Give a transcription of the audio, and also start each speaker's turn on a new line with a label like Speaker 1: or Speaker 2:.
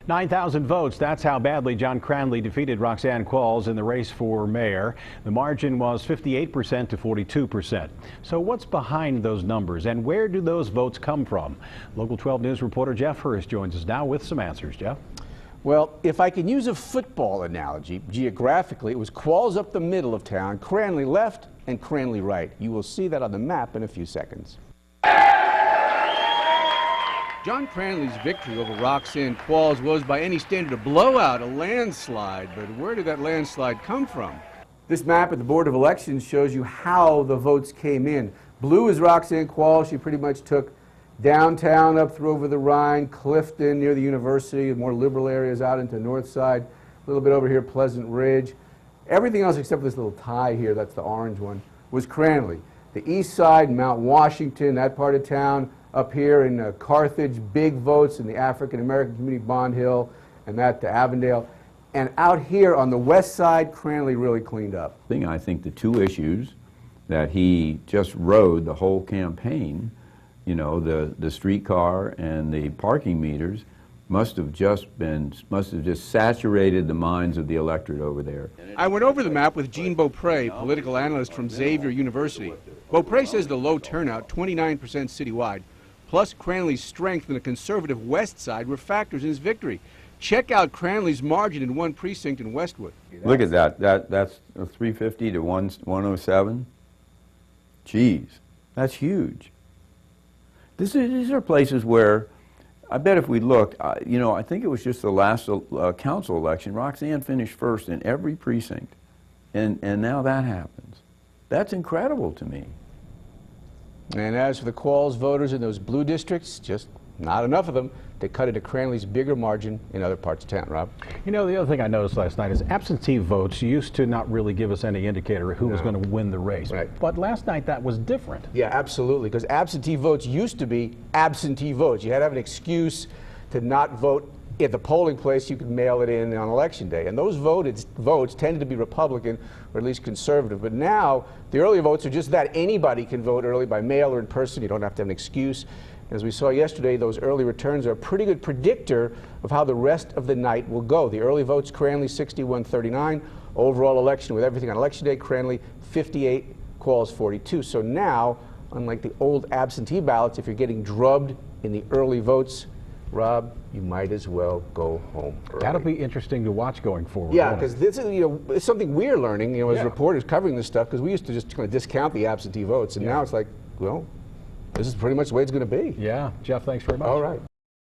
Speaker 1: 9,000 votes. That's how badly John Cranley defeated Roxanne Qualls in the race for mayor. The margin was 58% to 42%. So what's behind those numbers and where do those votes come from? Local 12 News reporter Jeff Hirsh joins us now with some answers. Jeff?
Speaker 2: Well, if I can use a football analogy, geographically, it was Qualls up the middle of town, Cranley left, and Cranley right. You will see that on the map in a few seconds. John Cranley's victory over Roxanne Qualls was by any standard a blowout, a landslide. But where did that landslide come from? This map at the Board of Elections shows you how the votes came in. Blue is Roxanne Qualls. She pretty much took downtown up through Over-the-Rhine, Clifton near the university, more liberal areas out into Northside, a little bit over here, Pleasant Ridge. Everything else except for this little tie here, that's the orange one, was Cranley. The east side, Mount Washington, that part of town, up here in Carthage, big votes in the African American community, Bond Hill, and that to Avondale. And out here on the west side, Cranley really cleaned up.
Speaker 3: I think the two issues that he just rode the whole campaign, you know, the streetcar and the parking meters, must have just saturated the minds of the electorate over there.
Speaker 2: I went over the map with Gene Beaupre, political analyst from Xavier University. Beaupre says the low turnout, 29% citywide, plus Cranley's strength in the conservative West Side were factors in his victory. Check out Cranley's margin in one precinct in Westwood.
Speaker 3: Look at that. That's 350 to 107. Geez, that's huge. These are places where I bet if we look, you know, I think it was just the last council election, Roxanne finished first in every precinct, and now that happens. That's incredible to me.
Speaker 2: And as for the Qualls voters in those blue districts, just not enough of them to cut into Cranley's bigger margin in other parts of town. Rob?
Speaker 1: You know, the other thing I noticed last night is absentee votes used to not really give us any indicator of who was going to win the race.
Speaker 2: Right.
Speaker 1: But last night that was different.
Speaker 2: Yeah, absolutely, because absentee votes used to be absentee votes. You had to have an excuse to not vote at the polling place. You could mail it in on election day. And those votes tended to be Republican or at least conservative. But now the early votes are just that. Anybody can vote early by mail or in person. You don't have to have an excuse. As we saw yesterday, those early returns are a pretty good predictor of how the rest of the night will go. The early votes, Cranley 61-39. Overall election with everything on election day, Cranley 58, Qualls 42. So now, unlike the old absentee ballots, if you're getting drubbed in the early votes, Rob, you might as well go home early.
Speaker 1: That'll be interesting to watch going forward.
Speaker 2: Yeah, because this is, you know, it's something we're learning, you know, as reporters covering this stuff, because we used to just kind of discount the absentee votes, and now it's like, well, this is pretty much the way it's going to be.
Speaker 1: Yeah, Jeff, thanks very much.
Speaker 2: All right.